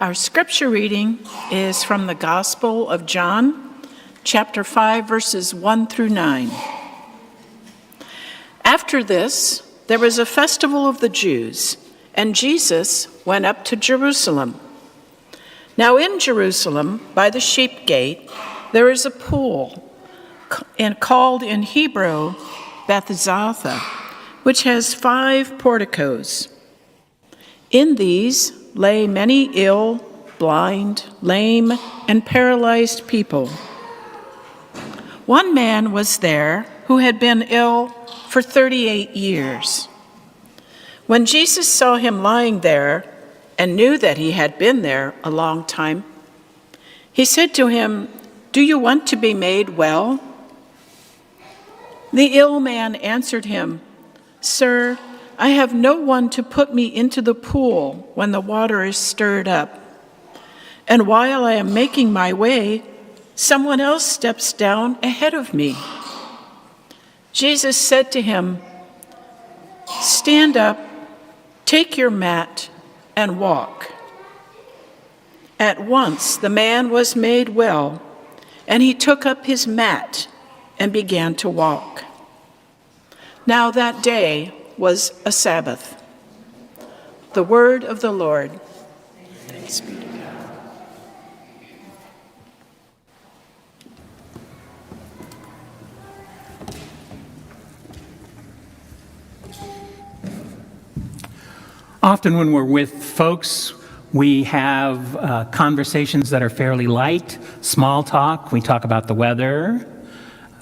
Our scripture reading is from the Gospel of John, chapter 5, verses 1 through 9. After this, there was a festival of the Jews, and Jesus went up to Jerusalem. Now in Jerusalem, by the sheep gate, there is a pool, called in Hebrew Bethesda, which has 5 porticos. In these lay many ill, blind, lame, and paralyzed people. One man was there who had been ill for 38 years. When Jesus saw him lying there and knew that he had been there a long time, he said to him, "Do you want to be made well?" The ill man answered him, "Sir, I have no one to put me into the pool when the water is stirred up. And while I am making my way, someone else steps down ahead of me." Jesus said to him, "Stand up, take your mat, and walk." At once the man was made well, and he took up his mat and began to walk. Now that day was a Sabbath. The word of the Lord. Thanks be to God. Often when we're with folks, we have conversations that are fairly light, small talk. We talk about the weather.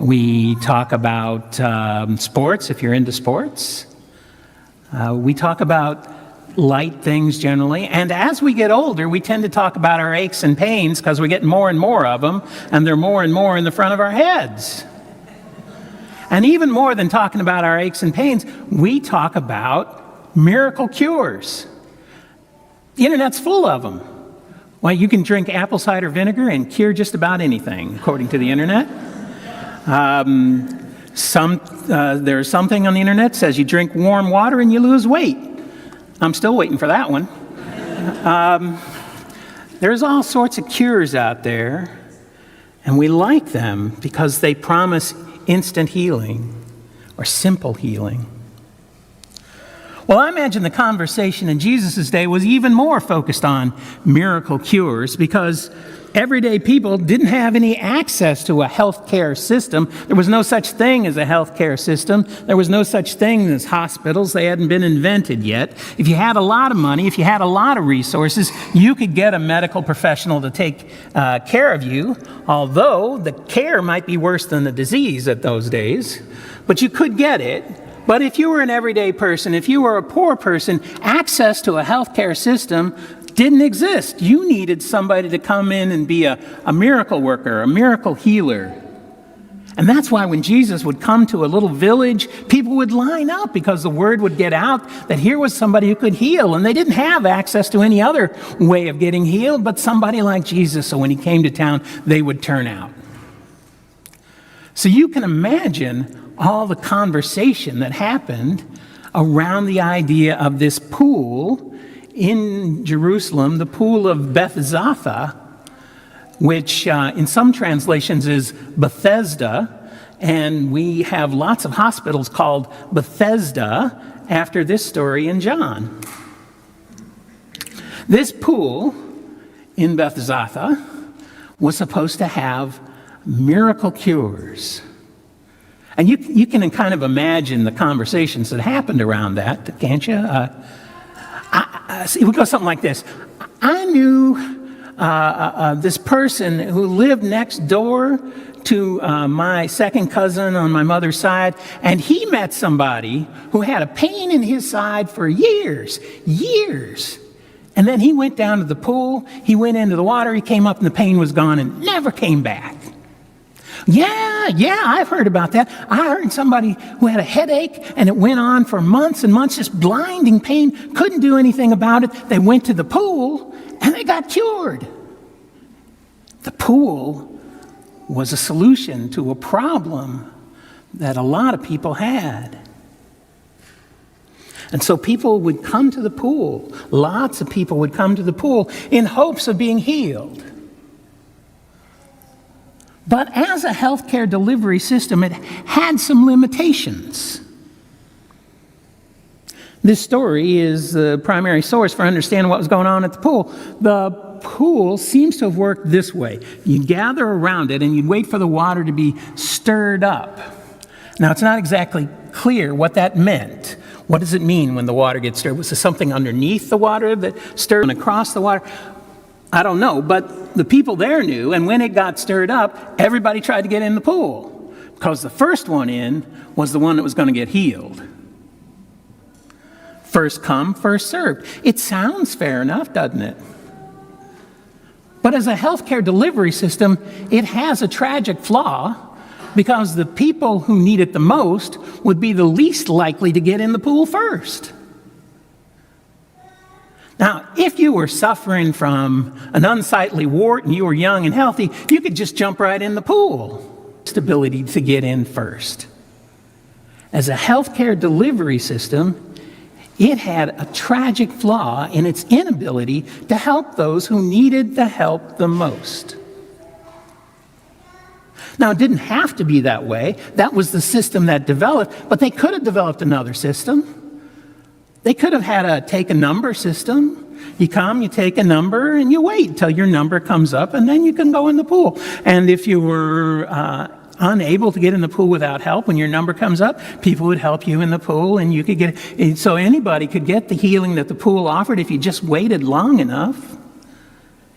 We talk about sports, if you're into sports. We talk about light things generally. And as we get older, we tend to talk about our aches and pains because we get more and more of them, and they're more and more in the front of our heads. And even more than talking about our aches and pains, we talk about miracle cures. The internet's full of them. Well, you can drink apple cider vinegar and cure just about anything, according to the internet. There's something on the internet that says you drink warm water and you lose weight. I'm still waiting for that one. There's all sorts of cures out there, and we like them because they promise instant healing or simple healing. Well, I imagine the conversation in Jesus' day was even more focused on miracle cures because everyday people didn't have any access to a healthcare system. There was no such thing as a healthcare system. There was no such thing as hospitals. They hadn't been invented yet. If you had a lot of money, if you had a lot of resources, you could get a medical professional to take care of you, although the care might be worse than the disease at those days. But you could get it. But if you were an everyday person, if you were a poor person, access to a healthcare system didn't exist. You needed somebody to come in and be a miracle worker, a miracle healer. And that's why when Jesus would come to a little village, people would line up because the word would get out that here was somebody who could heal. And they didn't have access to any other way of getting healed but somebody like Jesus. So when he came to town, they would turn out. So you can imagine all the conversation that happened around the idea of this pool in Jerusalem, the pool of Bethesda, which in some translations is Bethesda, and we have lots of hospitals called Bethesda after this story in John. This pool in Bethesda was supposed to have miracle cures. And you can kind of imagine the conversations that happened around that, can't you? It would go something like this. I knew this person who lived next door to my second cousin on my mother's side, and he met somebody who had a pain in his side for years. And then he went down to the pool, he went into the water, he came up and the pain was gone and never came back. Yeah, I've heard about that. I heard somebody who had a headache and it went on for months and months, just blinding pain, couldn't do anything about it. They went to the pool and they got cured. The pool was a solution to a problem that a lot of people had. And so people would come to the pool. Lots of people would come to the pool in hopes of being healed. But as a healthcare delivery system, it had some limitations. This story is the primary source for understanding what was going on at the pool. The pool seems to have worked this way. You'd gather around it and you'd wait for the water to be stirred up. Now, it's not exactly clear what that meant. What does it mean when the water gets stirred? Was there something underneath the water that stirred across the water? I don't know, but the people there knew, and when it got stirred up, everybody tried to get in the pool, because the first one in was the one that was going to get healed. First come, first served. It sounds fair enough, doesn't it? But as a healthcare delivery system, it has a tragic flaw, because the people who need it the most would be the least likely to get in the pool first. Now, if you were suffering from an unsightly wart and you were young and healthy, you could just jump right in the pool. Ability to get in first. As a healthcare delivery system, it had a tragic flaw in its inability to help those who needed the help the most. Now, it didn't have to be that way. That was the system that developed, but they could have developed another system. They could have had a take a number system. You come, you take a number, and you wait until your number comes up, and then you can go in the pool. And if you were unable to get in the pool without help, when your number comes up, people would help you in the pool, and you could get. So anybody could get the healing that the pool offered if you just waited long enough.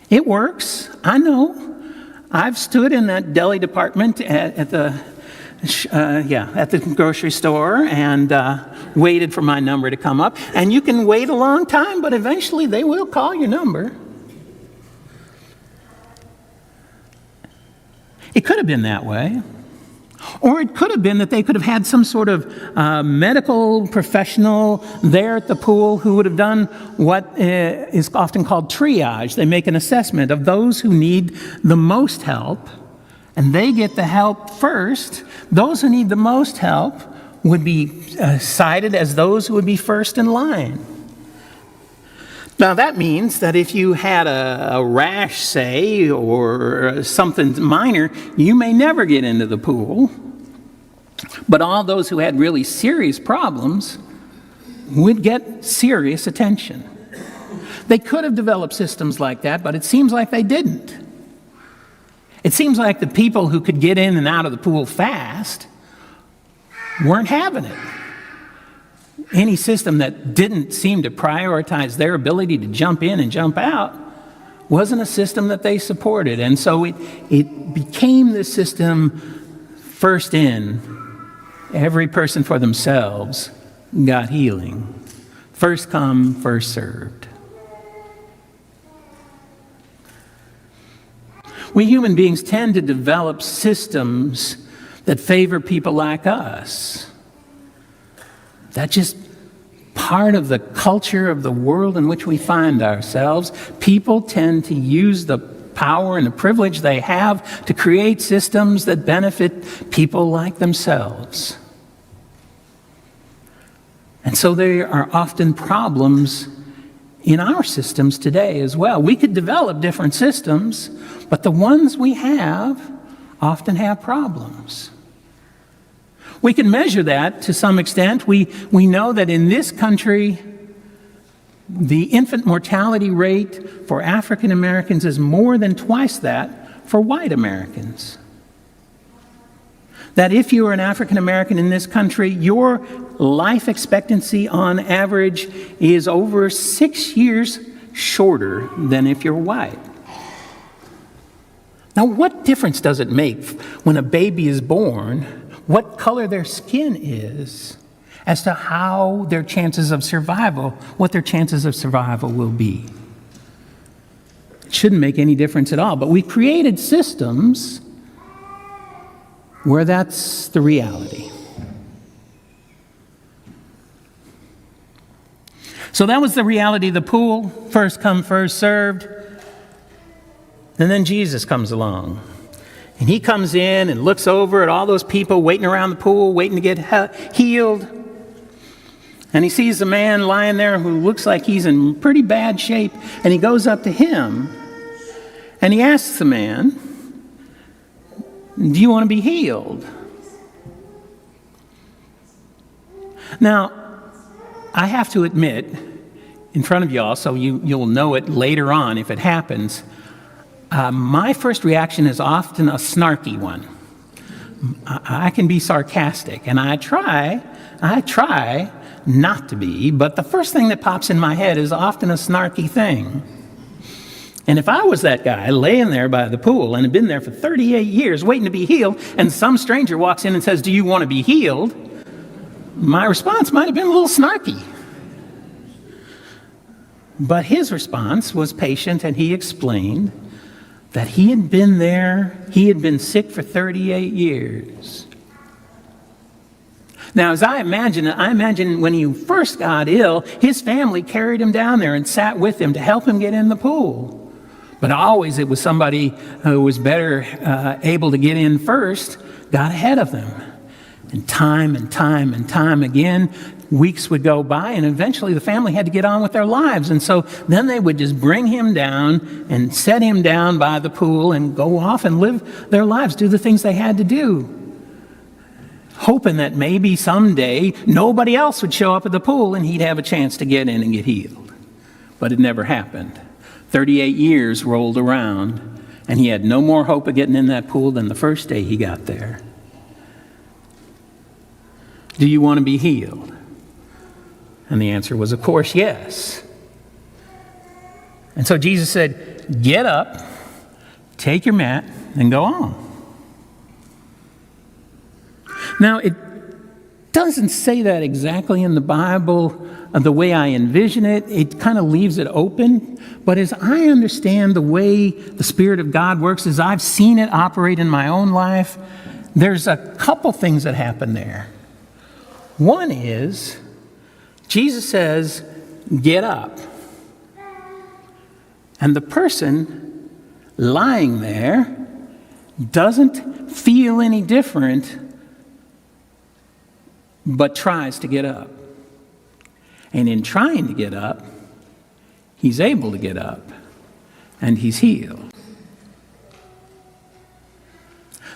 It works. I know. I've stood in that deli department at the grocery store and waited for my number to come up. And you can wait a long time, but eventually they will call your number. It could have been that way. Or it could have been that they could have had some sort of medical professional there at the pool who would have done what is often called triage. They make an assessment of those who need the most help, and they get the help first. Those who need the most help would be cited as those who would be first in line. Now, that means that if you had a rash, say, or something minor, you may never get into the pool. But all those who had really serious problems would get serious attention. They could have developed systems like that, but it seems like they didn't. It seems like the people who could get in and out of the pool fast weren't having it. Any system that didn't seem to prioritize their ability to jump in and jump out wasn't a system that they supported. And so it became the system first in, every person for themselves got healing. First come, first served. We human beings tend to develop systems that favor people like us. That's just part of the culture of the world in which we find ourselves. People tend to use the power and the privilege they have to create systems that benefit people like themselves. And so there are often problems in our systems today as well. We could develop different systems, but the ones we have often have problems. We can measure that to some extent. We know that in this country, the infant mortality rate for African Americans is more than twice that for white Americans. That if you are an African American in this country, your life expectancy on average is over 6 years shorter than if you're white. Now, what difference does it make when a baby is born what color their skin is as to how their chances of survival, what their chances of survival will be? It shouldn't make any difference at all. But we created systems where that's the reality. So that was the reality of the pool. First come, first served. And then Jesus comes along. And he comes in and looks over at all those people waiting around the pool, waiting to get healed. And he sees a man lying there who looks like he's in pretty bad shape, and he goes up to him, and he asks the man, "Do you want to be healed?" Now, I have to admit, in front of y'all, so you'll know it later on if it happens, my first reaction is often a snarky one. I can be sarcastic, and I try not to be, but the first thing that pops in my head is often a snarky thing. And if I was that guy laying there by the pool and had been there for 38 years waiting to be healed, and some stranger walks in and says, "Do you want to be healed?" my response might have been a little snarky. But his response was patient, and he explained that he had been there, he had been sick for 38 years. Now, as I imagine when he first got ill, his family carried him down there and sat with him to help him get in the pool. But always it was somebody who was better able to get in first, got ahead of them. And time again, weeks would go by, and eventually the family had to get on with their lives. And so then they would just bring him down and set him down by the pool and go off and live their lives, do the things they had to do, hoping that maybe someday nobody else would show up at the pool and he'd have a chance to get in and get healed. But it never happened. 38 years rolled around, and he had no more hope of getting in that pool than the first day he got there. Do you want to be healed? And the answer was, of course, yes. And so Jesus said, "Get up, take your mat, and go on." Now, it doesn't say that exactly in the Bible the way I envision it. It kind of leaves it open. But as I understand the way the Spirit of God works, as I've seen it operate in my own life, there's a couple things that happen there. One is, Jesus says, "Get up." And the person lying there doesn't feel any different, but tries to get up. And in trying to get up, he's able to get up, and he's healed.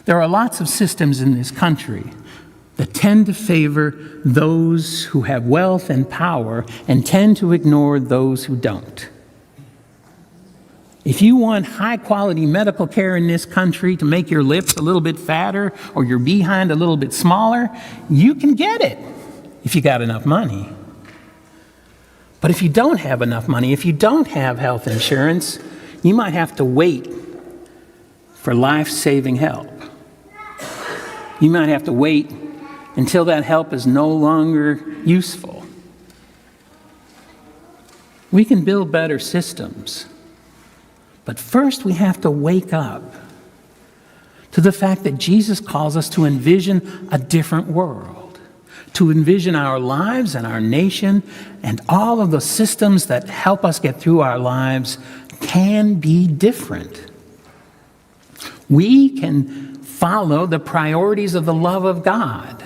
There are lots of systems in this country that tend to favor those who have wealth and power and tend to ignore those who don't. If you want high-quality medical care in this country to make your lips a little bit fatter or your behind a little bit smaller, you can get it if you got enough money. But if you don't have enough money, if you don't have health insurance, you might have to wait for life-saving help. You might have to wait until that help is no longer useful. We can build better systems, but first we have to wake up to the fact that Jesus calls us to envision a different world, to envision our lives and our nation and all of the systems that help us get through our lives can be different. We can follow the priorities of the love of God.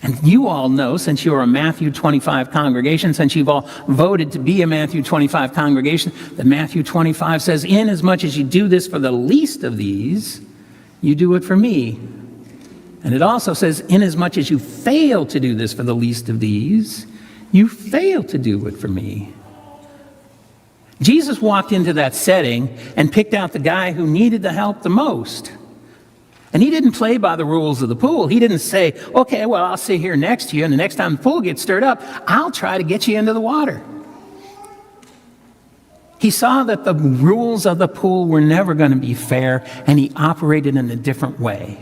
And you all know, since you're a Matthew 25 congregation, since you've all voted to be a Matthew 25 congregation, that Matthew 25 says, "Inasmuch as you do this for the least of these, you do it for me." And it also says, "Inasmuch as you fail to do this for the least of these, you fail to do it for me." Jesus walked into that setting and picked out the guy who needed the help the most. And he didn't play by the rules of the pool. He didn't say, "Okay, well, I'll sit here next to you, and the next time the pool gets stirred up, I'll try to get you into the water." He saw that the rules of the pool were never going to be fair, and he operated in a different way.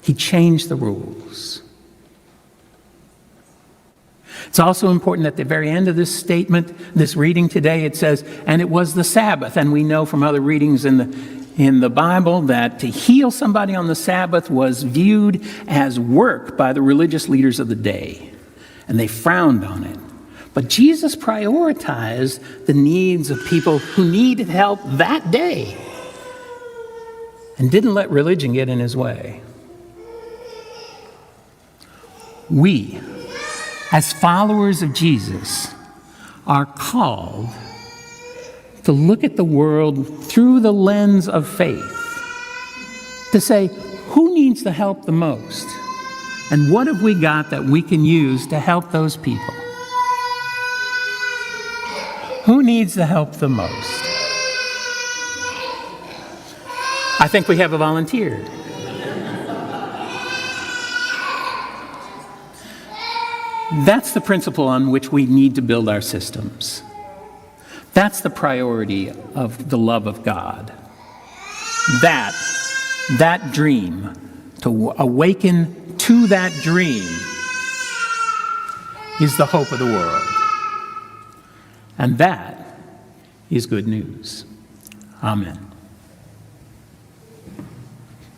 He changed the rules. It's also important at the very end of this statement, this reading today, it says, "And it was the Sabbath." And we know from other readings in the Bible that to heal somebody on the Sabbath was viewed as work by the religious leaders of the day, and they frowned on it. But Jesus prioritized the needs of people who needed help that day and didn't let religion get in his way. We, as followers of Jesus, are called to look at the world through the lens of faith, to say, who needs the help the most? And what have we got that we can use to help those people? Who needs the help the most? I think we have a volunteer. That's the principle on which we need to build our systems. That's the priority of the love of God. That dream, to awaken to that dream, is the hope of the world. And that is good news. Amen.